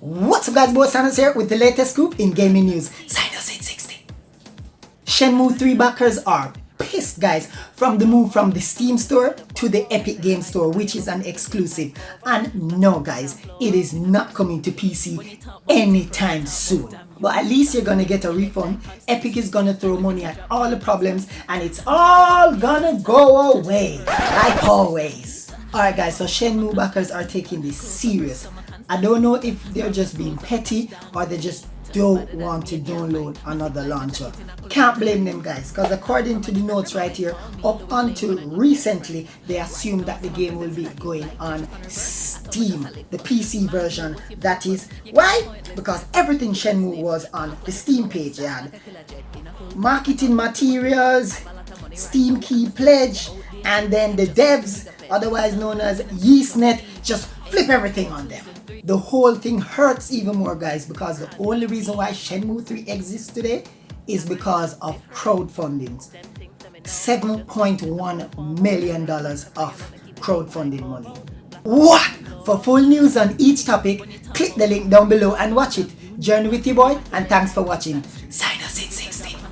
What's up guys, boy Psynos here with the latest scoop in gaming news. Psynos 860. Shenmue 3 backers are pissed guys from the move from the Steam store to the Epic Game Store, which is an exclusive. And no guys, it is not coming to PC anytime soon. But at least you're gonna get a refund. Epic is gonna throw money at all the problems and it's all gonna go away, like always. Alright guys, so Shenmue backers are taking this serious. I don't know if they're just being petty or they just don't want to download another launcher. Can't blame them guys, because according to the notes right here, up until recently they assumed that the game will be going on Steam, the PC version. That is why, because everything Shenmue was on the Steam page. You had marketing materials, Steam key pledge, and then the devs, otherwise known as Yeastnet, just flip everything on them. The whole thing hurts even more guys, because the only reason why Shenmue 3 exists today is because of crowdfunding. $7.1 million of crowdfunding money. What? For full news on each topic, click the link down below and watch it. Journey with your boy, and thanks for watching.